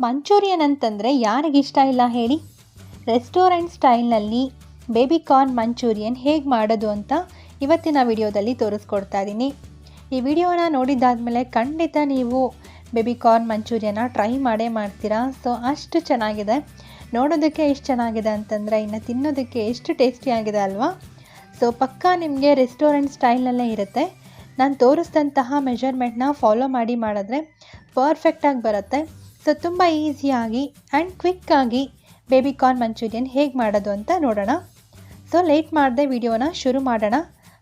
Manchurian ಅಂತಂದರೆ ಯಾರಿಗಿಷ್ಟ ಇಲ್ಲ ಹೇಳಿ. ರೆಸ್ಟೋರೆಂಟ್ ಸ್ಟೈಲ್ನಲ್ಲಿ ಬೇಬಿ ಕಾರ್ನ್ ಮಂಚೂರಿಯನ್ ಹೇಗೆ ಮಾಡೋದು ಅಂತ ಇವತ್ತಿನ ವಿಡಿಯೋದಲ್ಲಿ ತೋರಿಸ್ಕೊಡ್ತಾ ಇದ್ದೀನಿ. ಈ ವಿಡಿಯೋನ ನೋಡಿದ್ದಾದಮೇಲೆ ಖಂಡಿತ ನೀವು ಬೇಬಿ ಕಾರ್ನ್ ಮಂಚೂರಿಯನ್ನ ಟ್ರೈ ಮಾಡ್ತೀರಾ. ಸೊ ಅಷ್ಟು ಚೆನ್ನಾಗಿದೆ, ನೋಡೋದಕ್ಕೆ ಎಷ್ಟು ಚೆನ್ನಾಗಿದೆ ಅಂತಂದರೆ ಇನ್ನು ತಿನ್ನೋದಕ್ಕೆ ಎಷ್ಟು ಟೇಸ್ಟಿಯಾಗಿದೆ ಅಲ್ವಾ. ಸೊ ಪಕ್ಕಾ ನಿಮಗೆ ರೆಸ್ಟೋರೆಂಟ್ ಸ್ಟೈಲ್ನಲ್ಲೇ ಇರುತ್ತೆ. ನಾನು ತೋರಿಸಿದಂತಹ ಮೆಜರ್ಮೆಂಟ್ನ ಫಾಲೋ ಮಾಡಿದ್ರೆ ಪರ್ಫೆಕ್ಟಾಗಿ ಬರುತ್ತೆ. ಸೊ ತುಂಬ ಈಸಿಯಾಗಿ ಆ್ಯಂಡ್ ಕ್ವಿಕ್ಕಾಗಿ ಬೇಬಿ ಕಾರ್ನ್ ಮಂಚೂರಿಯನ್ ಹೇಗೆ ಮಾಡೋದು ಅಂತ ನೋಡೋಣ. ಸೊ ಲೇಟ್ ಮಾಡದೆ ವಿಡಿಯೋನ ಶುರು ಮಾಡೋಣ.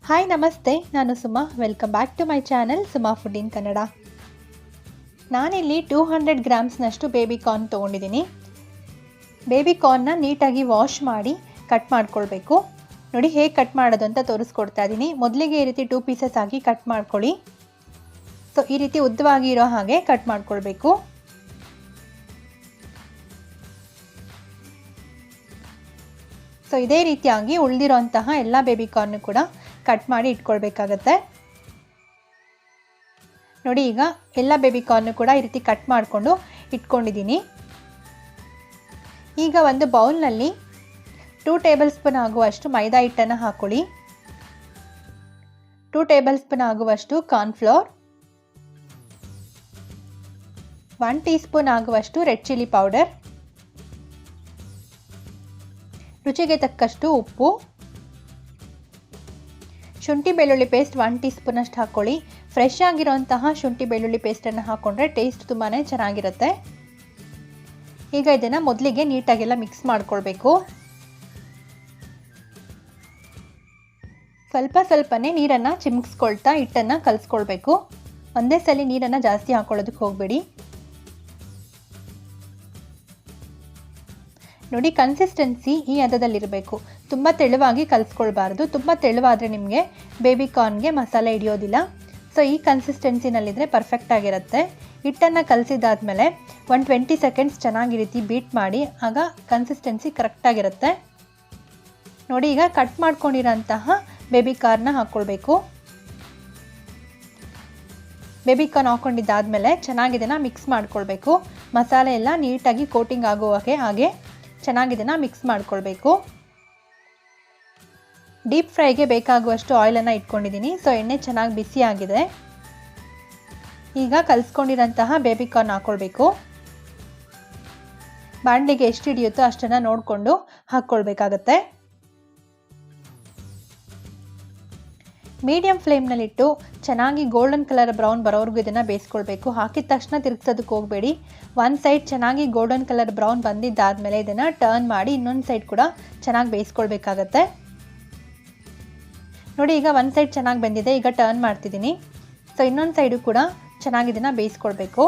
ಹಾಯ್ ನಮಸ್ತೆ, ನಾನು Suma. Welcome back to my channel Suma food in Kannada. ನಾನಿಲ್ಲಿ 200 ಗ್ರಾಮ್ಸ್ನಷ್ಟು ಬೇಬಿ ಕಾರ್ನ್ ತೊಗೊಂಡಿದ್ದೀನಿ. ಬೇಬಿ ಕಾರ್ನ್ನ ನೀಟಾಗಿ ವಾಶ್ ಮಾಡಿ ಕಟ್ ಮಾಡ್ಕೊಳ್ಬೇಕು. ನೋಡಿ ಹೇಗೆ ಕಟ್ ಮಾಡೋದು ಅಂತ ತೋರಿಸ್ಕೊಡ್ತಾ ಇದ್ದೀನಿ. ಮೊದಲಿಗೆ ಈ ರೀತಿ 2 ಪೀಸಸ್ ಆಗಿ ಕಟ್ ಮಾಡ್ಕೊಳ್ಳಿ. ಸೊ ಈ ರೀತಿ ಉದ್ದವಾಗಿ ಇರೋ ಹಾಗೆ ಕಟ್ ಮಾಡ್ಕೊಳ್ಬೇಕು. ಸೊ ಇದೇ ರೀತಿಯಾಗಿ ಉಳಿದಿರೋಂತಹ ಎಲ್ಲ ಬೇಬಿ ಕಾರ್ನ್ ಕೂಡ ಕಟ್ ಮಾಡಿ ಇಟ್ಕೊಳ್ಬೇಕಾಗತ್ತೆ. ನೋಡಿ ಈಗ ಎಲ್ಲ ಬೇಬಿ ಕಾರ್ನ್ ಕೂಡ ಈ ರೀತಿ ಕಟ್ ಮಾಡಿಕೊಂಡು ಇಟ್ಕೊಂಡಿದ್ದೀನಿ. ಈಗ ಒಂದು ಬೌಲ್ನಲ್ಲಿ 2 ಟೇಬಲ್ ಸ್ಪೂನ್ ಆಗುವಷ್ಟು ಮೈದಾ ಹಿಟ್ಟನ್ನು ಹಾಕೊಳ್ಳಿ. 2 ಟೇಬಲ್ ಸ್ಪೂನ್ ಆಗುವಷ್ಟು ಕಾರ್ನ್ಫ್ಲೋರ್, 1 ಟೀ ಸ್ಪೂನ್ ಆಗುವಷ್ಟು ರೆಡ್ ಚಿಲ್ಲಿ ಪೌಡರ್, ರುಚಿಗೆ ತಕ್ಕಷ್ಟು ಉಪ್ಪು, ಶುಂಠಿ ಬೆಳ್ಳುಳ್ಳಿ ಪೇಸ್ಟ್ 1 ಟೀ ಸ್ಪೂನ್ ಅಷ್ಟು ಹಾಕೊಳ್ಳಿ. ಫ್ರೆಶ್ ಆಗಿರೋಂತಹ ಶುಂಠಿ ಬೆಳ್ಳುಳ್ಳಿ ಪೇಸ್ಟನ್ನು ಹಾಕೊಂಡ್ರೆ ಟೇಸ್ಟ್ ತುಂಬಾ ಚೆನ್ನಾಗಿರುತ್ತೆ. ಈಗ ಇದನ್ನು ಮೊದಲಿಗೆ ನೀಟಾಗೆಲ್ಲ ಮಿಕ್ಸ್ ಮಾಡ್ಕೊಳ್ಬೇಕು. ಸ್ವಲ್ಪನೇ ನೀರನ್ನು ಚಿಮ್ಕಿಸ್ಕೊಳ್ತಾ ಹಿಟ್ಟನ್ನು ಕಲಿಸ್ಕೊಳ್ಬೇಕು. ಒಂದೇ ಸಲ ನೀರನ್ನು ಜಾಸ್ತಿ ಹಾಕೊಳ್ಳೋದಕ್ಕೆ ಹೋಗಬೇಡಿ. ನೋಡಿ ಕನ್ಸಿಸ್ಟೆನ್ಸಿ ಈ ಹದದಲ್ಲಿರಬೇಕು. ತುಂಬ ತೆಳುವಾಗಿ ಕಲಿಸ್ಕೊಳ್ಬಾರ್ದು. ತುಂಬ ತೆಳುವಾದರೆ ನಿಮಗೆ ಬೇಬಿ ಕಾರ್ನ್ಗೆ ಮಸಾಲೆ ಹಿಡಿಯೋದಿಲ್ಲ. ಸೊ ಈ ಕನ್ಸಿಸ್ಟೆನ್ಸಿನಲ್ಲಿದ್ದರೆ ಪರ್ಫೆಕ್ಟ್ ಆಗಿರುತ್ತೆ. ಹಿಟ್ಟನ್ನು ಕಲಸಿದಾದ್ಮೇಲೆ 20 ಸೆಕೆಂಡ್ಸ್ ಚೆನ್ನಾಗಿ ರೀತಿ ಬೀಟ್ ಮಾಡಿ, ಆಗ ಕನ್ಸಿಸ್ಟೆನ್ಸಿ ಕರೆಕ್ಟಾಗಿರುತ್ತೆ. ನೋಡಿ ಈಗ ಕಟ್ ಮಾಡ್ಕೊಂಡಿರೋಂತಹ ಬೇಬಿ ಕಾರ್ನ್ನ ಹಾಕ್ಕೊಳ್ಬೇಕು. ಬೇಬಿ ಕಾರ್ನ್ ಹಾಕ್ಕೊಂಡಿದ್ದಾದಮೇಲೆ ಚೆನ್ನಾಗಿದೆನ ಮಿಕ್ಸ್ ಮಾಡ್ಕೊಳ್ಬೇಕು. ಮಸಾಲೆ ಎಲ್ಲ ನೀಟಾಗಿ ಕೋಟಿಂಗ್ ಹಾಗೆ ಚೆನ್ನಾಗಿದೆನ ಮಿಕ್ಸ್ ಮಾಡ್ಕೊಳ್ಬೇಕು. ಡೀಪ್ ಫ್ರೈಗೆ ಬೇಕಾಗುವಷ್ಟು ಆಯಿಲನ್ನು ಇಟ್ಕೊಂಡಿದ್ದೀನಿ. ಸೊ ಎಣ್ಣೆ ಚೆನ್ನಾಗಿ ಬಿಸಿ ಆಗಿದೆ. ಈಗ ಕಲಿಸ್ಕೊಂಡಿರೋಂತಹ ಬೇಬಿ ಕಾರ್ನ್ ಹಾಕ್ಕೊಳ್ಬೇಕು. ಬಾಣಲಿಗೆ ಎಷ್ಟು ಹಿಡಿಯುತ್ತೋ ಅಷ್ಟನ್ನು ನೋಡಿಕೊಂಡು ಹಾಕ್ಕೊಳ್ಬೇಕಾಗತ್ತೆ. ಮೀಡಿಯಂ ಫ್ಲೇಮ್ನಲ್ಲಿಟ್ಟು ಚೆನ್ನಾಗಿ ಗೋಲ್ಡನ್ ಕಲರ್ ಬ್ರೌನ್ ಬರೋವರೆಗೂ ಇದನ್ನು ಬೇಯಿಸ್ಕೊಳ್ಬೇಕು. ಹಾಕಿದ ತಕ್ಷಣ ತಿರುಗಿಸೋದಕ್ಕೆ ಹೋಗಬೇಡಿ. ಒಂದು ಸೈಡ್ ಚೆನ್ನಾಗಿ ಗೋಲ್ಡನ್ ಕಲರ್ ಬ್ರೌನ್ ಬಂದಿದ್ದಾದಮೇಲೆ ಇದನ್ನು ಟರ್ನ್ ಮಾಡಿ ಇನ್ನೊಂದು ಸೈಡ್ ಕೂಡ ಚೆನ್ನಾಗಿ ಬೇಯಿಸ್ಕೊಳ್ಬೇಕಾಗತ್ತೆ. ನೋಡಿ ಈಗ ಒಂದು ಸೈಡ್ ಚೆನ್ನಾಗಿ ಬಂದಿದೆ. ಈಗ ಟರ್ನ್ ಮಾಡ್ತಿದ್ದೀನಿ. ಸೊ ಇನ್ನೊಂದು ಸೈಡು ಕೂಡ ಚೆನ್ನಾಗಿ ಇದನ್ನು ಬೇಯಿಸ್ಕೊಳ್ಬೇಕು.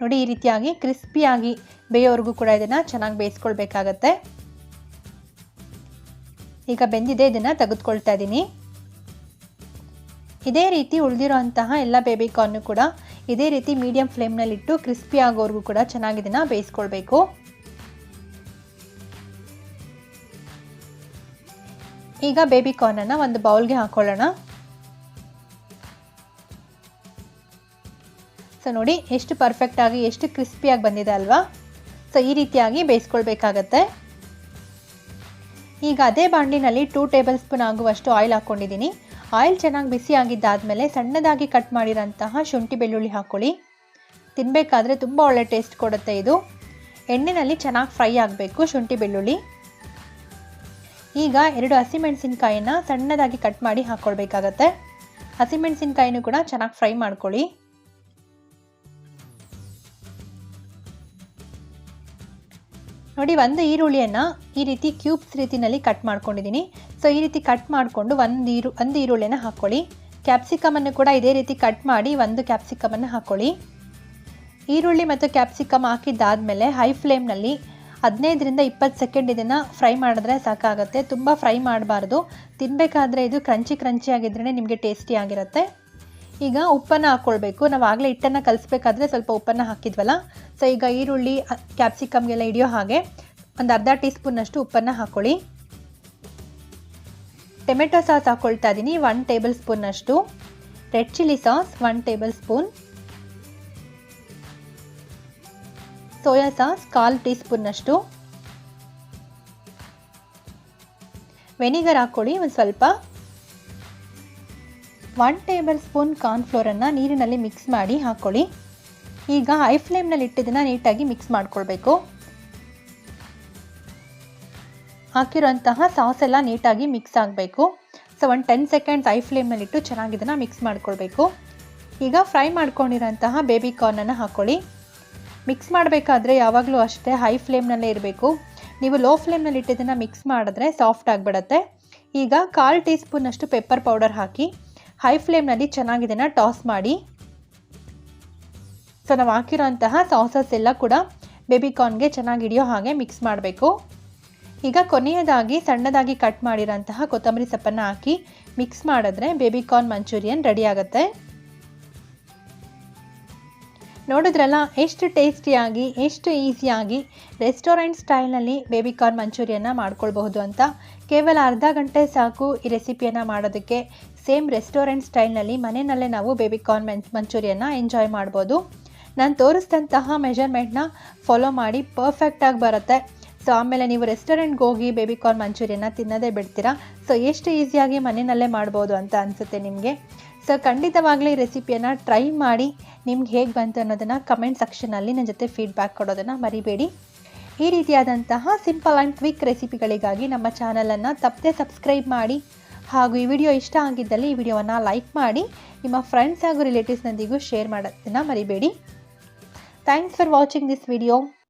ನೋಡಿ ಈ ರೀತಿಯಾಗಿ ಕ್ರಿಸ್ಪಿಯಾಗಿ ಬೇಯೋವರೆಗೂ ಕೂಡ ಇದನ್ನು ಚೆನ್ನಾಗಿ ಬೇಯಿಸ್ಕೊಳ್ಬೇಕಾಗತ್ತೆ. ಈಗ ಬೆಂದಿದೆ, ಇದನ್ನು ತೆಗೆದುಕೊಳ್ತಾ ಇದ್ದೀನಿ. ಇದೇ ರೀತಿ ಉಳಿದಿರೋ ಅಂತಹ ಎಲ್ಲ ಬೇಬಿ ಕಾರ್ನ್ ಕೂಡ ಇದೇ ರೀತಿ ಮೀಡಿಯಂ ಫ್ಲೇಮ್ನಲ್ಲಿಟ್ಟು ಕ್ರಿಸ್ಪಿ ಆಗೋವರೆಗೂ ಕೂಡ ಚೆನ್ನಾಗಿ ಇದನ್ನು ಬೇಯಿಸ್ಕೊಳ್ಬೇಕು. ಈಗ ಬೇಬಿ ಕಾರ್ನನ್ನು ಒಂದು ಬೌಲ್ಗೆ ಹಾಕೊಳ್ಳೋಣ. ಸೊ ನೋಡಿ ಎಷ್ಟು ಪರ್ಫೆಕ್ಟಾಗಿ ಎಷ್ಟು ಕ್ರಿಸ್ಪಿಯಾಗಿ ಬಂದಿದೆ ಅಲ್ವಾ. ಸೊ ಈ ರೀತಿಯಾಗಿ ಬೇಯಿಸ್ಕೊಳ್ಬೇಕಾಗತ್ತೆ. ಈಗ ಅದೇ ಬಾಣಲಿನಲ್ಲಿ 2 ಟೇಬಲ್ ಸ್ಪೂನ್ ಆಗುವಷ್ಟು ಆಯಿಲ್ ಹಾಕ್ಕೊಂಡಿದ್ದೀನಿ. ಆಯಿಲ್ ಚೆನ್ನಾಗಿ ಬಿಸಿ ಆಗಿದ್ದಾದಮೇಲೆ ಸಣ್ಣದಾಗಿ ಕಟ್ ಮಾಡಿರೋಂತಹ ಶುಂಠಿ ಬೆಳ್ಳುಳ್ಳಿ ಹಾಕ್ಕೊಳ್ಳಿ. ತಿನ್ನಬೇಕಾದ್ರೆ ತುಂಬ ಒಳ್ಳೆ ಟೇಸ್ಟ್ ಕೊಡುತ್ತೆ ಇದು. ಎಣ್ಣೆಯಲ್ಲಿ ಚೆನ್ನಾಗಿ ಫ್ರೈ ಆಗಬೇಕು ಶುಂಠಿ ಬೆಳ್ಳುಳ್ಳಿ. ಈಗ 2 ಹಸಿಮೆಣಸಿನ್ಕಾಯಿನ ಸಣ್ಣದಾಗಿ ಕಟ್ ಮಾಡಿ ಹಾಕ್ಕೊಳ್ಬೇಕಾಗತ್ತೆ. ಹಸಿಮೆಣಸಿನ್ಕಾಯಿನೂ ಕೂಡ ಚೆನ್ನಾಗಿ ಫ್ರೈ ಮಾಡ್ಕೊಳ್ಳಿ. ನೋಡಿ ಒಂದು ಈರುಳ್ಳಿಯನ್ನು ಈ ರೀತಿ ಕ್ಯೂಬ್ಸ್ ರೀತಿಯಲ್ಲಿ ಕಟ್ ಮಾಡ್ಕೊಂಡಿದ್ದೀನಿ. ಸೊ ಈ ರೀತಿ ಕಟ್ ಮಾಡಿಕೊಂಡು ಒಂದು ಈರುಳ್ಳಿಯನ್ನು ಹಾಕ್ಕೊಳ್ಳಿ. ಕ್ಯಾಪ್ಸಿಕಮನ್ನು ಕೂಡ ಇದೇ ರೀತಿ ಕಟ್ ಮಾಡಿ ಒಂದು ಕ್ಯಾಪ್ಸಿಕಮನ್ನು ಹಾಕ್ಕೊಳ್ಳಿ. ಈರುಳ್ಳಿ ಮತ್ತು ಕ್ಯಾಪ್ಸಿಕಮ್ ಹಾಕಿದ್ದಾದಮೇಲೆ ಹೈ ಫ್ಲೇಮ್ನಲ್ಲಿ 15ರಿಂದ 20 ಸೆಕೆಂಡ್ ಇದನ್ನು ಫ್ರೈ ಮಾಡಿದ್ರೆ ಸಾಕಾಗುತ್ತೆ. ತುಂಬ ಫ್ರೈ ಮಾಡಬಾರ್ದು. ತಿನ್ನಬೇಕಾದ್ರೆ ಇದು ಕ್ರಂಚಿ ಆಗಿದ್ರೇ ನಿಮಗೆ ಟೇಸ್ಟಿ ಆಗಿರುತ್ತೆ. ಈಗ ಉಪ್ಪನ್ನು ಹಾಕ್ಕೊಳ್ಬೇಕು. ನಾವು ಆಗಲೇ ಹಿಟ್ಟನ್ನು ಕಲಿಸ್ಬೇಕಾದ್ರೆ ಸ್ವಲ್ಪ ಉಪ್ಪನ್ನು ಹಾಕಿದ್ವಲ್ಲ. ಸೊ ಈಗ ಈರುಳ್ಳಿ ಕ್ಯಾಪ್ಸಿಕಮ್ಗೆಲ್ಲ ಹಿಡಿಯೋ ಹಾಗೆ ಒಂದು ಅರ್ಧ ಟೀ ಸ್ಪೂನ್ನಷ್ಟು ಉಪ್ಪನ್ನು ಹಾಕ್ಕೊಳ್ಳಿ. ಟೊಮೆಟೊ ಸಾಸ್ ಹಾಕ್ಕೊಳ್ತಾ ಇದ್ದೀನಿ 1 ಟೇಬಲ್ ಸ್ಪೂನ್ನಷ್ಟು. Red chilli sauce 1 table spoon. Soya sauce 1/4 tea ಸ್ಪೂನ್ನಷ್ಟು, ವೆನಿಗರ್ ಹಾಕ್ಕೊಳ್ಳಿ ಒಂದು ಸ್ವಲ್ಪ, 1 ಟೇಬಲ್ ಸ್ಪೂನ್ ಕಾರ್ನ್ಫ್ಲೋರನ್ನು ನೀರಿನಲ್ಲಿ ಮಿಕ್ಸ್ ಮಾಡಿ ಹಾಕ್ಕೊಳ್ಳಿ. ಈಗ ಹೈ ಫ್ಲೇಮ್ನಲ್ಲಿ ಇಟ್ಟಿದ್ದನ್ನು ನೀಟಾಗಿ ಮಿಕ್ಸ್ ಮಾಡ್ಕೊಳ್ಬೇಕು. ಹಾಕಿರೋಂತಹ ಸಾಸ್ ಎಲ್ಲ ನೀಟಾಗಿ ಮಿಕ್ಸ್ ಆಗಬೇಕು. ಸೊ ಒಂದು 10 ಸೆಕೆಂಡ್ಸ್ ಹೈ ಫ್ಲೇಮ್ನಲ್ಲಿಟ್ಟು ಚೆನ್ನಾಗಿ ಇದನ್ನು ಮಿಕ್ಸ್ ಮಾಡ್ಕೊಳ್ಬೇಕು. ಈಗ ಫ್ರೈ ಮಾಡ್ಕೊಂಡಿರೋಂತಹ ಬೇಬಿ ಕಾರ್ನನ್ನು ಹಾಕ್ಕೊಳ್ಳಿ. ಮಿಕ್ಸ್ ಮಾಡಬೇಕಾದ್ರೆ ಯಾವಾಗಲೂ ಅಷ್ಟೇ ಹೈ ಫ್ಲೇಮ್ನಲ್ಲೇ ಇರಬೇಕು. ನೀವು ಲೋ ಫ್ಲೇಮ್ನಲ್ಲಿ ಇಟ್ಟಿದ್ದನ್ನು ಮಿಕ್ಸ್ ಮಾಡಿದ್ರೆ ಸಾಫ್ಟ್ ಆಗಿಬಿಡುತ್ತೆ. ಈಗ 1/4 ಟೀ ಸ್ಪೂನ್ನಷ್ಟು ಪೆಪ್ಪರ್ ಪೌಡರ್ ಹಾಕಿ ಹೈ ಫ್ಲೇಮ್ನಲ್ಲಿ ಚೆನ್ನಾಗಿ ಇದನ್ನು ಟಾಸ್ ಮಾಡಿ. ಸೊ ನಾವು ಹಾಕಿರೋಂತಹ ಸಾಸಸ್ ಎಲ್ಲ ಕೂಡ ಬೇಬಿ ಕಾರ್ನ್ಗೆ ಚೆನ್ನಾಗಿ ಹಿಡಿಯೋ ಹಾಗೆ ಮಿಕ್ಸ್ ಮಾಡಬೇಕು. ಈಗ ಕೊನೆಯದಾಗಿ ಸಣ್ಣದಾಗಿ ಕಟ್ ಮಾಡಿರೋಂತಹ ಕೊತ್ತಂಬರಿ ಸೊಪ್ಪನ್ನು ಹಾಕಿ ಮಿಕ್ಸ್ ಮಾಡಿದ್ರೆ ಬೇಬಿ ಕಾರ್ನ್ ಮಂಚೂರಿಯನ್ ರೆಡಿ ಆಗುತ್ತೆ. ನೋಡಿದ್ರಲ್ಲ ಎಷ್ಟು ಟೇಸ್ಟಿಯಾಗಿ ಎಷ್ಟು ಈಸಿಯಾಗಿ ರೆಸ್ಟೋರೆಂಟ್ ಸ್ಟೈಲ್ನಲ್ಲಿ ಬೇಬಿ ಕಾರ್ನ್ ಮಂಚೂರಿಯನ್ನ ಮಾಡ್ಕೊಳ್ಬಹುದು ಅಂತ. ಕೇವಲ ಅರ್ಧ ಗಂಟೆ ಸಾಕು ಈ ರೆಸಿಪಿಯನ್ನು ಮಾಡೋದಕ್ಕೆ. ಸೇಮ್ ರೆಸ್ಟೋರೆಂಟ್ ಸ್ಟೈಲ್ನಲ್ಲಿ ಮನೆಯಲ್ಲೇ ನಾವು ಬೇಬಿ ಕಾರ್ನ್ ಮಂಚೂರಿಯನ್ನ ಎಂಜಾಯ್ ಮಾಡ್ಬೋದು. ನಾನು ತೋರಿಸಿದಂತಹ ಮೆಜರ್ಮೆಂಟ್ನ ಫಾಲೋ ಮಾಡಿ ಪರ್ಫೆಕ್ಟಾಗಿ ಬರುತ್ತೆ. ಸೊ ಆಮೇಲೆ ನೀವು ರೆಸ್ಟೋರೆಂಟ್ಗೆ ಹೋಗಿ ಬೇಬಿ ಕಾರ್ನ್ ಮಂಚೂರಿಯನ್ನ ತಿನ್ನೋದೇ ಬಿಡ್ತೀರಾ. ಸೊ ಎಷ್ಟು ಈಸಿಯಾಗಿ ಮನೆಯಲ್ಲೇ ಮಾಡ್ಬೋದು ಅಂತ ಅನಿಸುತ್ತೆ ನಿಮಗೆ. ಸೊ ಖಂಡಿತವಾಗಲೂ ಈ ರೆಸಿಪಿಯನ್ನು ಟ್ರೈ ಮಾಡಿ ನಿಮ್ಗೆ ಹೇಗೆ ಬಂತು ಅನ್ನೋದನ್ನು ಕಮೆಂಟ್ ಸೆಕ್ಷನಲ್ಲಿ ನನ್ನ ಜೊತೆ ಫೀಡ್ಬ್ಯಾಕ್ ಕೊಡೋದನ್ನು ಮರಿಬೇಡಿ. ಈ ರೀತಿಯಾದಂತಹ ಸಿಂಪಲ್ ಆ್ಯಂಡ್ ಕ್ವಿಕ್ ರೆಸಿಪಿಗಳಿಗಾಗಿ ನಮ್ಮ ಚಾನಲನ್ನು ತಪ್ಪದೆ ಸಬ್ಸ್ಕ್ರೈಬ್ ಮಾಡಿ. ಹಾಗೂ ಈ ವಿಡಿಯೋ ಇಷ್ಟ ಆಗಿದ್ದಲ್ಲಿ ಈ ವಿಡಿಯೋವನ್ನು ಲೈಕ್ ಮಾಡಿ ನಿಮ್ಮ ಫ್ರೆಂಡ್ಸ್ ಹಾಗೂ ರಿಲೇಟಿವ್ಸ್ನೊಂದಿಗೂ ಶೇರ್ ಮಾಡೋದನ್ನು ಮರಿಬೇಡಿ. Thanks for watching this video.